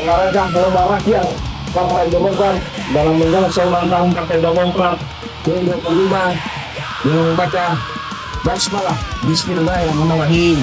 mengarahkan kelompok rakyat Partai Demokrat dalam menyongsong ulang tahun Partai Demokrat ke-25 dengan membaca basmalah Bismillahirrahmanirrahim.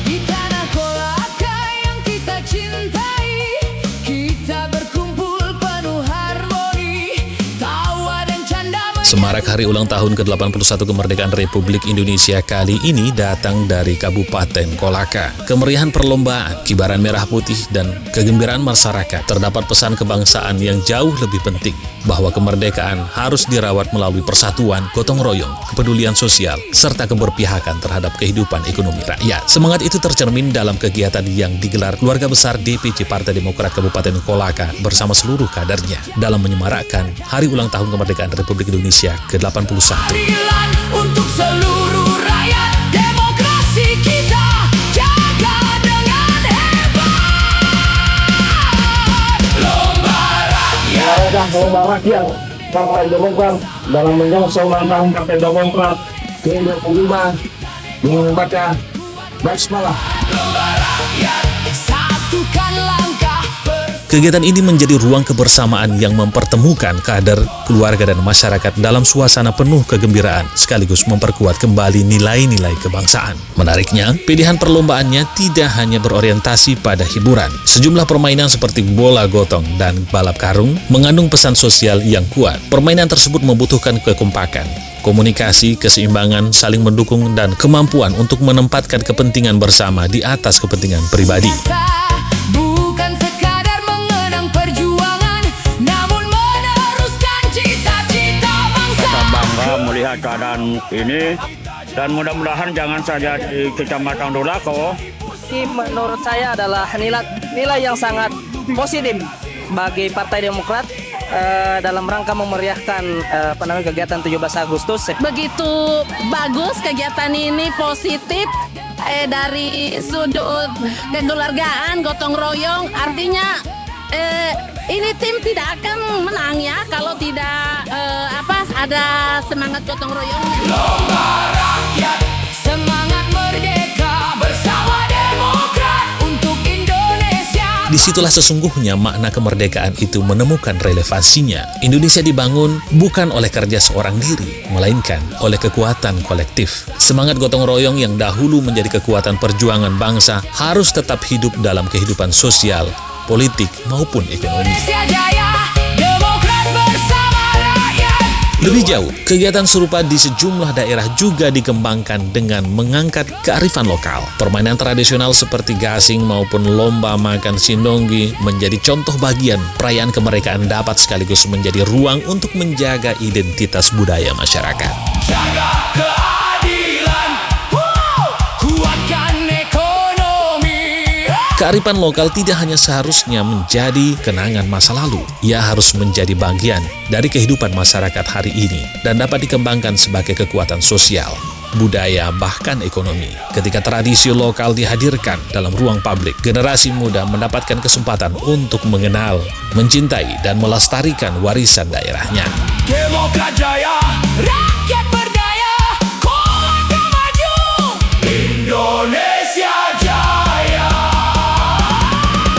Di tanah Kolaka yang kita cintai, kita berkumpul penuh harmoni, tawa dan canda. Semarak hari ulang tahun ke-81 kemerdekaan Republik Indonesia kali ini datang dari Kabupaten Kolaka. Kemeriahan perlombaan, kibaran merah putih, dan kegembiraan masyarakat. Terdapat pesan kebangsaan yang jauh lebih penting, bahwa kemerdekaan harus dirawat melalui persatuan, gotong royong, kepedulian sosial, serta keberpihakan terhadap kehidupan ekonomi rakyat. Semangat itu tercermin dalam kegiatan yang digelar keluarga besar DPC Partai Demokrat Kabupaten Kolaka bersama seluruh kadernya dalam menyemarakkan Hari Ulang Tahun Kemerdekaan Republik Indonesia ke-81. Keadilan untuk seluruh rakyat, demokrasi kita jaga dengan hebat. Lomba rakyat. Mengarahkan kelompok rakyat Partai Demokrat dalam menyongsong ulang tahun Partai Demokrat ke-25 dengan membaca basmalah. Lomba rakyat, satukan langkah. Kegiatan ini menjadi ruang kebersamaan yang mempertemukan kader, keluarga, dan masyarakat dalam suasana penuh kegembiraan, sekaligus memperkuat kembali nilai-nilai kebangsaan. Menariknya, pilihan perlombaannya tidak hanya berorientasi pada hiburan. Sejumlah permainan seperti bola gotong dan balap karung mengandung pesan sosial yang kuat. Permainan tersebut membutuhkan kekompakan, komunikasi, keseimbangan, saling mendukung, dan kemampuan untuk menempatkan kepentingan bersama di atas kepentingan pribadi. Bukan sekadar mengenang perjuangan, namun meneruskan cita-cita bangsa. Kita bangga melihat keadaan ini, dan mudah-mudahan jangan saja di Kecamatan Dolako. Ini menurut saya adalah nilai yang sangat positif bagi Partai Demokrat dalam rangka memeriahkan kegiatan 17 Agustus. Begitu bagus kegiatan ini, positif dari sudut kekeluargaan, gotong royong, artinya ini tim tidak akan menang ya kalau tidak ada semangat gotong royong. Lomba rakyat, semangat merdeka bersama Demokrat untuk Indonesia. Disitulah sesungguhnya makna kemerdekaan itu menemukan relevansinya. Indonesia dibangun bukan oleh kerja seorang diri, melainkan oleh kekuatan kolektif. Semangat gotong royong yang dahulu menjadi kekuatan perjuangan bangsa harus tetap hidup dalam kehidupan sosial, politik, maupun ekonomi. Indonesia jaya, Demokrat bersama rakyat. Lebih jauh, kegiatan serupa di sejumlah daerah juga dikembangkan dengan mengangkat kearifan lokal. Permainan tradisional seperti gasing maupun lomba makan sindonggi menjadi contoh bagian perayaan kemerdekaan dapat sekaligus menjadi ruang untuk menjaga identitas budaya masyarakat. Jaga keadilan, kuatkan ekonomi. Kearifan lokal tidak hanya seharusnya menjadi kenangan masa lalu, ia harus menjadi bagian dari kehidupan masyarakat hari ini dan dapat dikembangkan sebagai kekuatan sosial, budaya, bahkan ekonomi. Ketika tradisi lokal dihadirkan dalam ruang publik, generasi muda mendapatkan kesempatan untuk mengenal, mencintai, dan melestarikan warisan daerahnya. Demokrat jaya, rakyat berdaya, Kolaka maju, Indonesia jaya.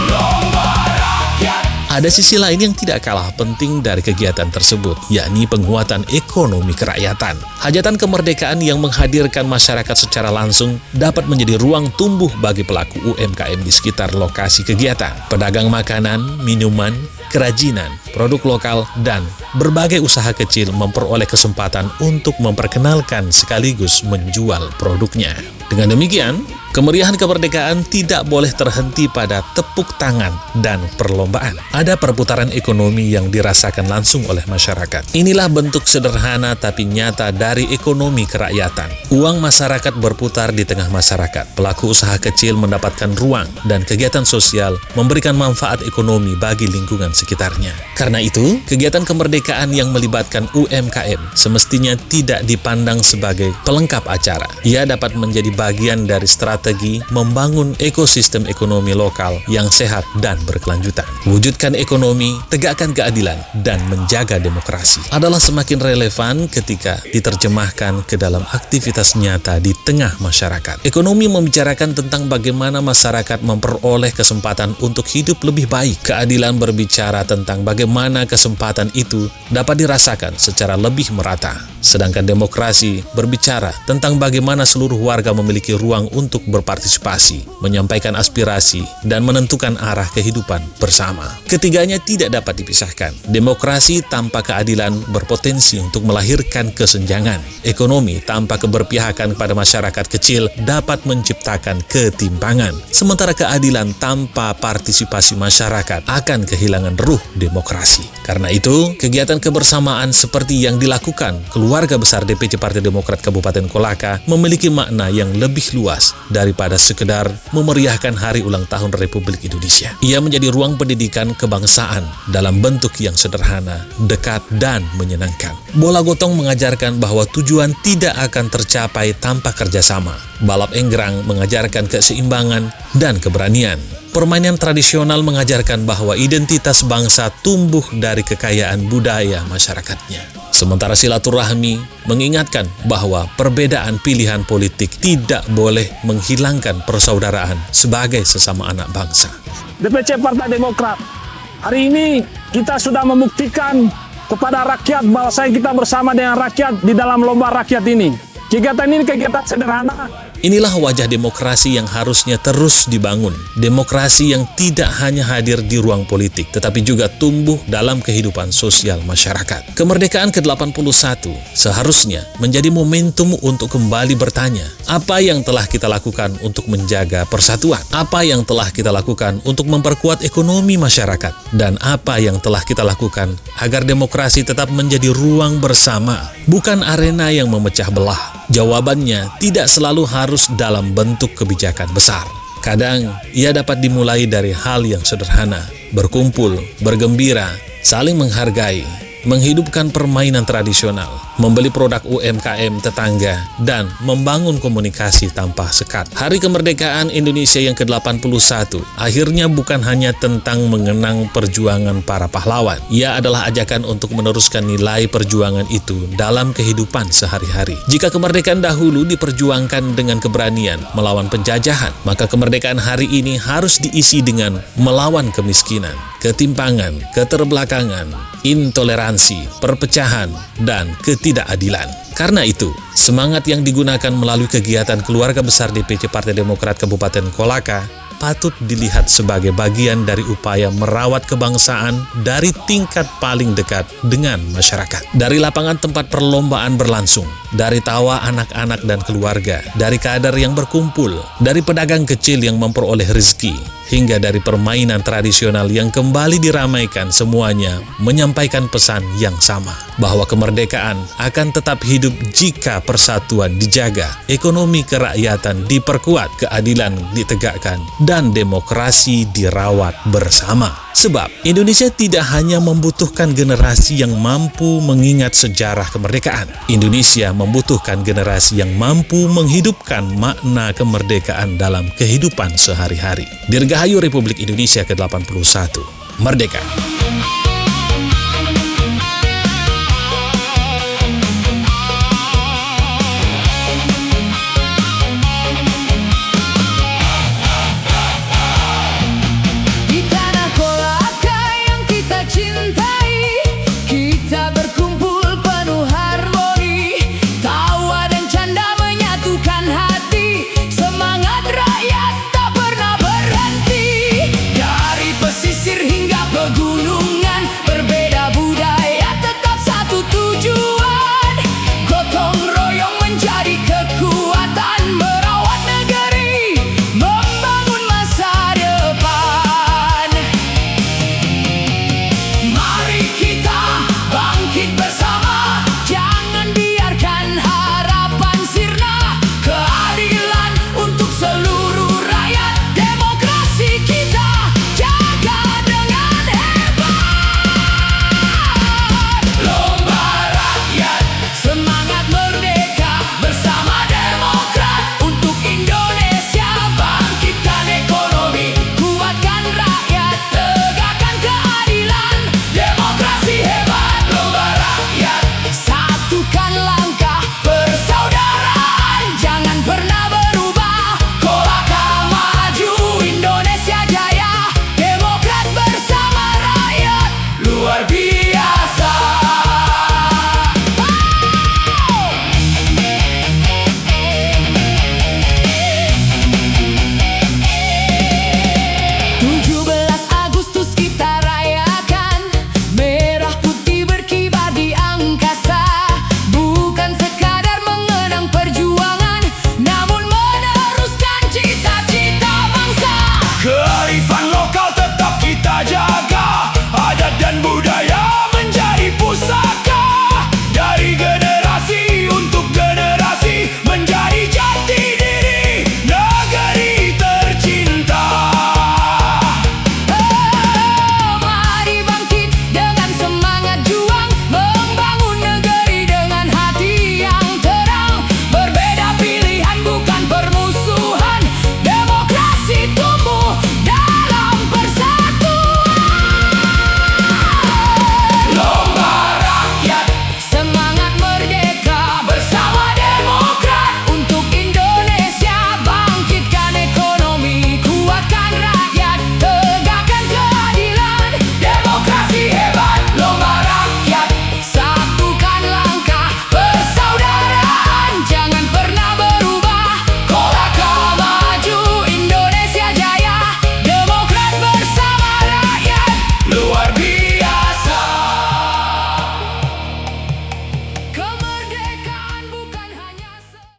Lomba rakyat. Ada sisi lain yang tidak kalah penting dari kegiatan tersebut, yakni penguatan ekonomi kerakyatan. Hajatan kemerdekaan yang menghadirkan masyarakat secara langsung dapat menjadi ruang tumbuh bagi pelaku UMKM di sekitar lokasi kegiatan. Pedagang makanan, minuman, kerajinan, produk lokal, dan berbagai usaha kecil memperoleh kesempatan untuk memperkenalkan sekaligus menjual produknya. Dengan demikian, kemeriahan kemerdekaan tidak boleh terhenti pada tepuk tangan dan perlombaan. Ada perputaran ekonomi yang dirasakan langsung oleh masyarakat. Inilah bentuk sederhana tapi nyata dari ekonomi kerakyatan. Uang masyarakat berputar di tengah masyarakat. Pelaku usaha kecil mendapatkan ruang dan kegiatan sosial memberikan manfaat ekonomi bagi lingkungan sekitarnya. Karena itu, kegiatan kemerdekaan yang melibatkan UMKM semestinya tidak dipandang sebagai pelengkap acara. Ia dapat menjadi bagian dari strategi strategi membangun ekosistem ekonomi lokal yang sehat dan berkelanjutan. Wujudkan ekonomi, tegakkan keadilan, dan menjaga demokrasi adalah semakin relevan ketika diterjemahkan ke dalam aktivitas nyata di tengah masyarakat. Ekonomi membicarakan tentang bagaimana masyarakat memperoleh kesempatan untuk hidup lebih baik. Keadilan berbicara tentang bagaimana kesempatan itu dapat dirasakan secara lebih merata. Sedangkan demokrasi berbicara tentang bagaimana seluruh warga memiliki ruang untuk berpartisipasi, menyampaikan aspirasi, dan menentukan arah kehidupan bersama. Ketiganya tidak dapat dipisahkan. Demokrasi tanpa keadilan berpotensi untuk melahirkan kesenjangan. Ekonomi tanpa keberpihakan pada masyarakat kecil dapat menciptakan ketimpangan. Sementara keadilan tanpa partisipasi masyarakat akan kehilangan ruh demokrasi. Karena itu, kegiatan kebersamaan seperti yang dilakukan keluarga besar DPC Partai Demokrat Kabupaten Kolaka memiliki makna yang lebih luas daripada sekedar memeriahkan Hari Ulang Tahun Republik Indonesia. Ia menjadi ruang pendidikan kebangsaan dalam bentuk yang sederhana, dekat, dan menyenangkan. Bola gotong mengajarkan bahwa tujuan tidak akan tercapai tanpa kerjasama. Balap enggrang mengajarkan keseimbangan dan keberanian. Permainan tradisional mengajarkan bahwa identitas bangsa tumbuh dari kekayaan budaya masyarakatnya. Sementara silaturahmi mengingatkan bahwa perbedaan pilihan politik tidak boleh menghilangkan persaudaraan sebagai sesama anak bangsa. DPC Partai Demokrat, hari ini kita sudah membuktikan kepada rakyat bahwa kita bersama dengan rakyat di dalam lomba rakyat ini. Kegiatan ini kegiatan sederhana. Inilah wajah demokrasi yang harusnya terus dibangun. Demokrasi yang tidak hanya hadir di ruang politik, tetapi juga tumbuh dalam kehidupan sosial masyarakat. Kemerdekaan ke-81 seharusnya menjadi momentum untuk kembali bertanya, apa yang telah kita lakukan untuk menjaga persatuan? Apa yang telah kita lakukan untuk memperkuat ekonomi masyarakat? Dan apa yang telah kita lakukan agar demokrasi tetap menjadi ruang bersama, bukan arena yang memecah belah? Jawabannya tidak selalu harus dalam bentuk kebijakan besar. Kadang, ia dapat dimulai dari hal yang sederhana, berkumpul, bergembira, saling menghargai, menghidupkan permainan tradisional, membeli produk UMKM tetangga, dan membangun komunikasi tanpa sekat. Hari Kemerdekaan Indonesia yang ke-81 akhirnya bukan hanya tentang mengenang perjuangan para pahlawan. Ia adalah ajakan untuk meneruskan nilai perjuangan itu dalam kehidupan sehari-hari. Jika kemerdekaan dahulu diperjuangkan dengan keberanian melawan penjajahan, maka kemerdekaan hari ini harus diisi dengan melawan kemiskinan, ketimpangan, keterbelakangan, intoleransi, perpecahan, dan ketidakadilan. Karena itu, semangat yang digunakan melalui kegiatan keluarga besar DPC Partai Demokrat Kabupaten Kolaka patut dilihat sebagai bagian dari upaya merawat kebangsaan dari tingkat paling dekat dengan masyarakat. Dari lapangan tempat perlombaan berlangsung, dari tawa anak-anak dan keluarga, dari kader yang berkumpul, dari pedagang kecil yang memperoleh rezeki, hingga dari permainan tradisional yang kembali diramaikan, semuanya menyampaikan pesan yang sama, bahwa kemerdekaan akan tetap hidup jika persatuan dijaga, ekonomi kerakyatan diperkuat, keadilan ditegakkan, dan demokrasi dirawat bersama. Sebab Indonesia tidak hanya membutuhkan generasi yang mampu mengingat sejarah kemerdekaan. Indonesia membutuhkan generasi yang mampu menghidupkan makna kemerdekaan dalam kehidupan sehari-hari. Dirgahayu Republik Indonesia ke-81. Merdeka!